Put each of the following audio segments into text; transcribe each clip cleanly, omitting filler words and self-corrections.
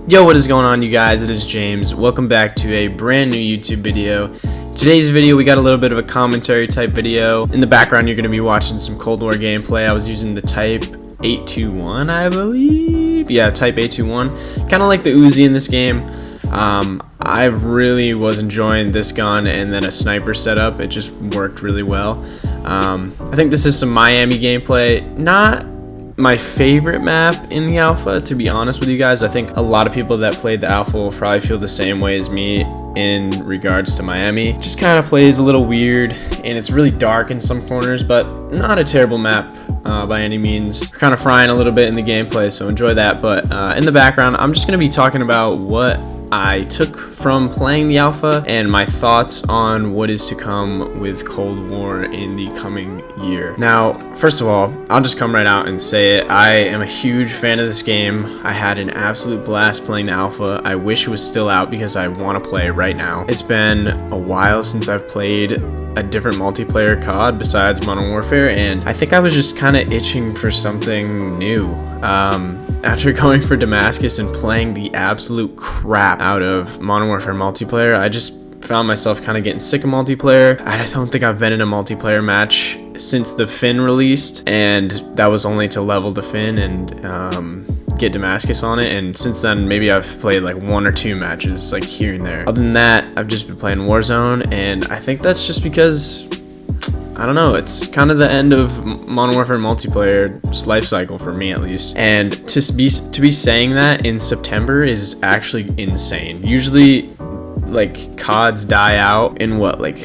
Yo, what is going on, you guys? It is James. Welcome back to a brand new YouTube video. Today's video, we got a little bit of a commentary type video. In the background, you're going to be watching some Cold War gameplay. I was using the Type 821, I believe. Yeah, Type 821. Kind of like the Uzi in this game. I really was enjoying this gun and then a sniper setup. It just worked really well. I think this is some Miami gameplay. Not my favorite map in the alpha, to be honest with you guys. I think a lot of people that played the alpha will probably feel the same way as me in regards to Miami. It just kind of plays a little weird and it's really dark in some corners, but not a terrible map by any means. We're kind of frying a little bit in the gameplay, so enjoy that. But in the background, I'm just going to be talking about what I took from playing the alpha and my thoughts on what is to come with Cold War in the coming year. Now, first of all, I'll just come right out and say it. I am a huge fan of this game. I had an absolute blast playing the alpha. I wish it was still out because I want to play it right now. It's been a while since I've played a different multiplayer COD besides Modern Warfare, and I think I was just kind of itching for something new. After going for Damascus and playing the absolute crap out of Modern Warfare multiplayer, I just found myself kind of getting sick of multiplayer. I don't think I've been in a multiplayer match since the Fin released, and that was only to level the Fin and get Damascus on it. And since then, maybe I've played like 1 or 2 matches, like here and there. Other than that, I've just been playing Warzone, and I think that's just because, I don't know, it's kind of the end of Modern Warfare multiplayer's life cycle for me, at least. And to be saying that in September is actually insane. Usually, like, CODs die out in what, like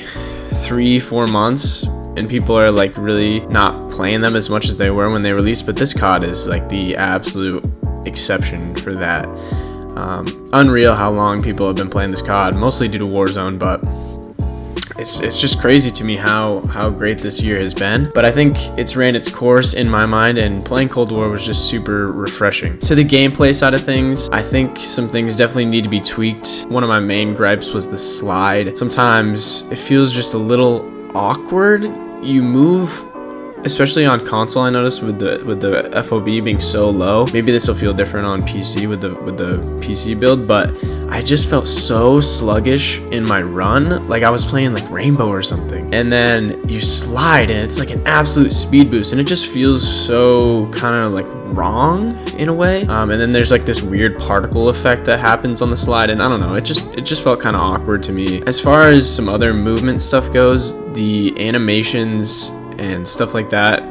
3-4 months, and people are like really not playing them as much as they were when they released. But this COD is like the absolute exception for that. Unreal how long people have been playing this COD, mostly due to Warzone, but it's just crazy to me how great this year has been. But I think it's ran its course in my mind, and playing Cold War was just super refreshing. To the gameplay side of things, I think some things definitely need to be tweaked. One of my main gripes was the slide. Sometimes it feels just a little awkward. You move, especially on console, I noticed with the FOV being so low. Maybe this will feel different on PC with the PC build, but I just felt so sluggish in my run, like I was playing like Rainbow or something. And then you slide and it's like an absolute speed boost, and it just feels so kind of like wrong in a way. And then there's like this weird particle effect that happens on the slide, and I don't know, it just felt kind of awkward to me. As far as some other movement stuff goes, the animations and stuff like that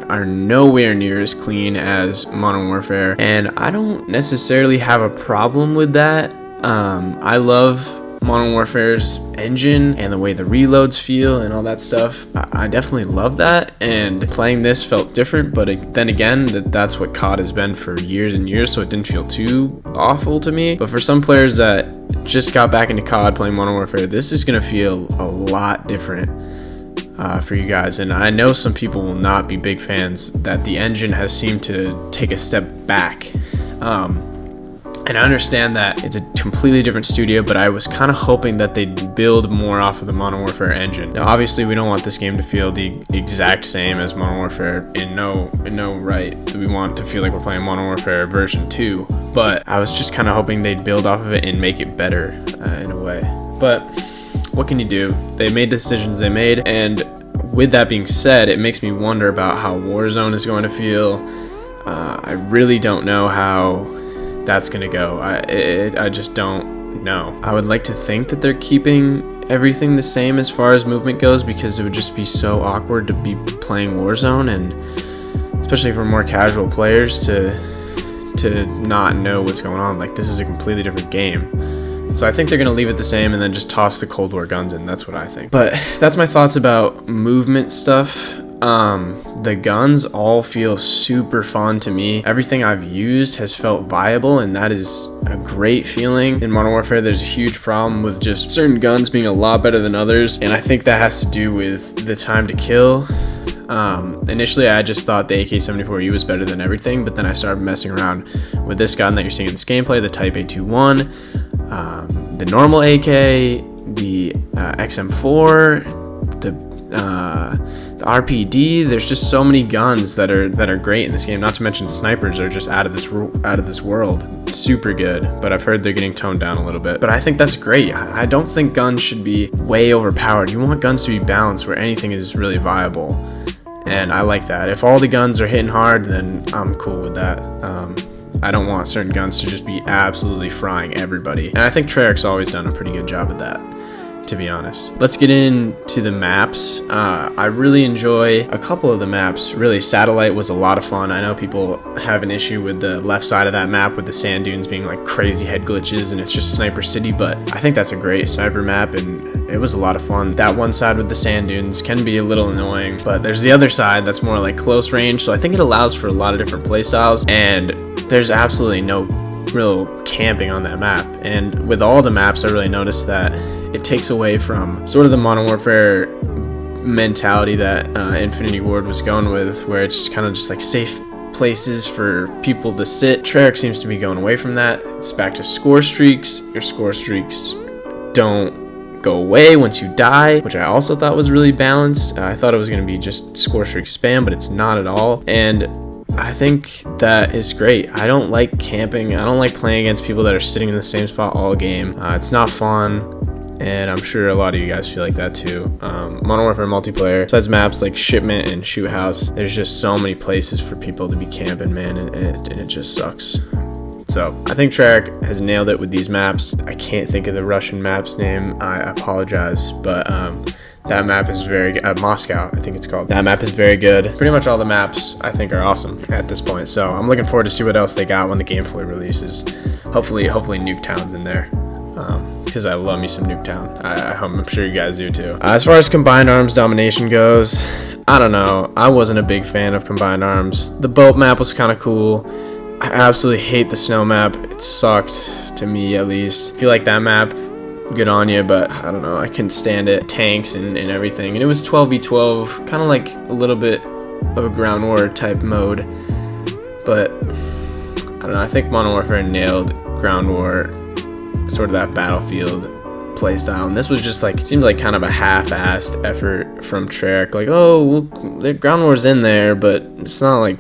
are nowhere near as clean as Modern Warfare, and I don't necessarily have a problem with that. I love Modern Warfare's engine and the way the reloads feel and all that stuff. I definitely love that, and playing this felt different, but then again, that's what COD has been for years and years, so it didn't feel too awful to me. But for some players that just got back into COD playing Modern Warfare, this is going to feel a lot different for you guys. And I know some people will not be big fans that the engine has seemed to take a step back. And I understand that it's a completely different studio, but I was kind of hoping that they'd build more off of the Modern Warfare engine. Now, obviously, we don't want this game to feel the exact same as Modern Warfare. In no right do we want to feel like we're playing Modern Warfare version 2, but I was just kind of hoping they'd build off of it and make it better in a way. But what can you do? They made the decisions they made, and with that being said, it makes me wonder about how Warzone is going to feel. I really don't know how that's going to go. I just don't know. I would like to think that they're keeping everything the same as far as movement goes, because it would just be so awkward to be playing Warzone, and especially for more casual players to not know what's going on. Like, this is a completely different game. So I think they're going to leave it the same and then just toss the Cold War guns in. That's what I think. But that's my thoughts about movement stuff. The guns all feel super fun to me. Everything I've used has felt viable, and that is a great feeling. In Modern Warfare, there's a huge problem with just certain guns being a lot better than others, and I think that has to do with the time to kill. Initially, I just thought the AK-74U was better than everything, but then I started messing around with this gun that you're seeing in this gameplay, the Type 821, the normal AK, the XM4, the RPD. There's just so many guns that are great in this game. Not to mention snipers are just out of this world. Super good, but I've heard they're getting toned down a little bit. But I think that's great. I don't think guns should be way overpowered. You want guns to be balanced where anything is really viable, and I like that. If all the guns are hitting hard, then I'm cool with that. I don't want certain guns to just be absolutely frying everybody. And I think Treyarch's always done a pretty good job of that, to be honest. Let's get into the maps. I really enjoy a couple of the maps. Really, Satellite was a lot of fun. I know people have an issue with the left side of that map with the sand dunes being like crazy head glitches and it's just Sniper City, but I think that's a great sniper map and it was a lot of fun. That one side with the sand dunes can be a little annoying, but there's the other side that's more like close range, so I think it allows for a lot of different play styles, and there's absolutely no real camping on that map. And with all the maps, I really noticed that it takes away from sort of the Modern Warfare mentality that Infinity Ward was going with, where it's kind of just like safe places for people to sit. Treyarch seems to be going away from that. It's back to score streaks. Your score streaks don't go away once you die, which I also thought was really balanced. I thought it was going to be just score streak spam, but it's not at all. And I think that is great. I don't like camping. I don't like playing against people that are sitting in the same spot all game. It's not fun, and I'm sure a lot of you guys feel like that too. Modern Warfare multiplayer, besides maps like Shipment and Shoot House, there's just so many places for people to be camping, man, and it just sucks. So I think Treyarch has nailed it with these maps. I can't think of the Russian map's name. I apologize, but that map is very good. Moscow, I think it's called. That map is very good. Pretty much all the maps I think are awesome at this point. So I'm looking forward to see what else they got when the gameplay releases. Hopefully Nuketown's in there, because I love me some Nuketown. I'm sure you guys do too. As far as combined arms domination goes, I don't know. I wasn't a big fan of combined arms. The boat map was kind of cool. I absolutely hate the snow map. It sucked, to me at least. I feel like that map, good on you, but I don't know, I couldn't stand it. Tanks and everything, and it was 12v12, kind of like a little bit of a ground war type mode, but I don't know, I think Modern Warfare nailed ground war, sort of that battlefield playstyle, and this was just like, seemed like kind of a half-assed effort from Treyarch, like, oh, the ground war's in there, but it's not like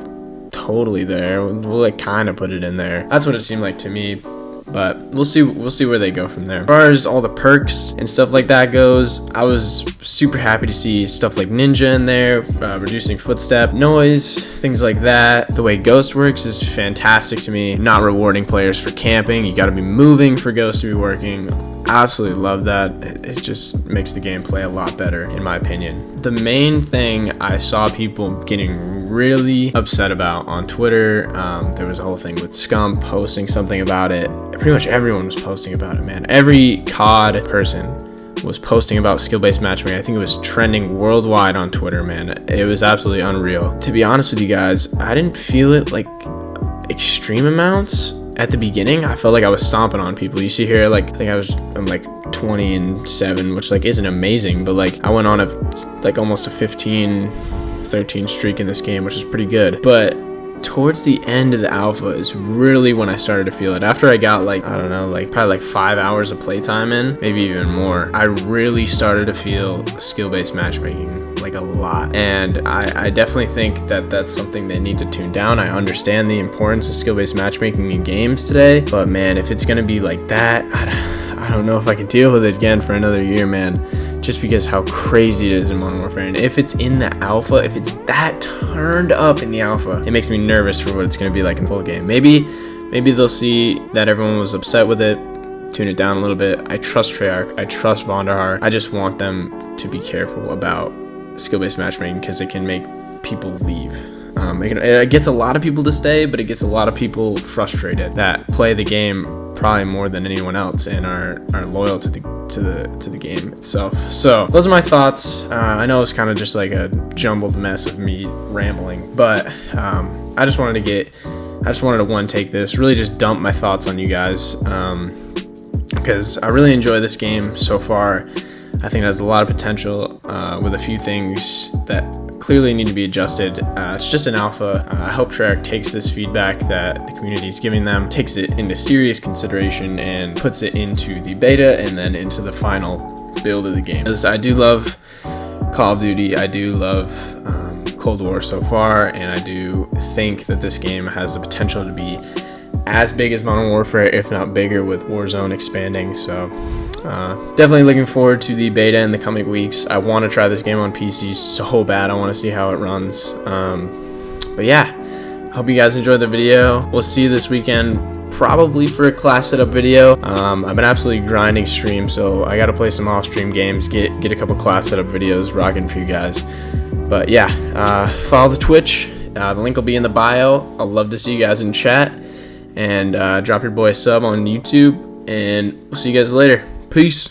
totally there, we'll like kind of put it in there. That's what it seemed like to me. But we'll see where they go from there. As far as all the perks and stuff like that goes, I was super happy to see stuff like Ninja in there, reducing footstep noise, things like that. The way Ghost works is fantastic to me. Not rewarding players for camping. You got to be moving for Ghost to be working. Absolutely love that. It just makes the gameplay a lot better, in my opinion. The main thing I saw people getting really upset about on Twitter, there was a whole thing with Scum posting something about it. Pretty much everyone was posting about it, man. Every COD person was posting about skill-based matchmaking. I think it was trending worldwide on Twitter, man. It was absolutely unreal. To be honest with you guys, I didn't feel it like extreme amounts at the beginning. I felt like I was stomping on people. You see here, like, I think I'm like 20-7, which like isn't amazing, but like I went on like almost a 15-13 streak in this game, which is pretty good. But towards the end of the alpha is really when I started to feel it. After I got like, I don't know, like probably like 5 hours of playtime in, maybe even more, I really started to feel skill-based matchmaking like a lot. And I definitely think that that's something they need to tune down. I understand the importance of skill-based matchmaking in games today, but man, if it's gonna be like that, I don't know if I can deal with it again for another year, man. Just because how crazy it is in Modern Warfare. And if it's in the alpha, if it's that turned up in the alpha, it makes me nervous for what it's going to be like in the full game. Maybe they'll see that everyone was upset with it, tune it down a little bit. I trust Treyarch. I trust Vonderhaar. I just want them to be careful about skill-based matchmaking, because it can make people leave. It gets a lot of people to stay, but it gets a lot of people frustrated that play the game probably more than anyone else and are loyal to the game itself. So those are my thoughts. I know it's kind of just like a jumbled mess of me rambling, but I just wanted to one take this, really just dump my thoughts on you guys, because I really enjoy this game so far. I think it has a lot of potential with a few things that clearly need to be adjusted. It's just an alpha. I hope Treyarch takes this feedback that the community is giving them, takes it into serious consideration, and puts it into the beta and then into the final build of the game. Because I do love Call of Duty. I do love Cold War so far, and I do think that this game has the potential to be as big as Modern Warfare, if not bigger, with Warzone expanding. So definitely looking forward to the beta in the coming weeks. I want to try this game on PC so bad. I want to see how it runs. But yeah, hope you guys enjoyed the video. We'll see you this weekend, probably for a class setup video. I've been absolutely grinding stream, so I gotta play some off-stream games, get a couple class setup videos rocking for you guys. But yeah, follow the Twitch. The link will be in the bio. I'd love to see you guys in chat. And drop your boy a sub on YouTube, and we'll see you guys later. Peace.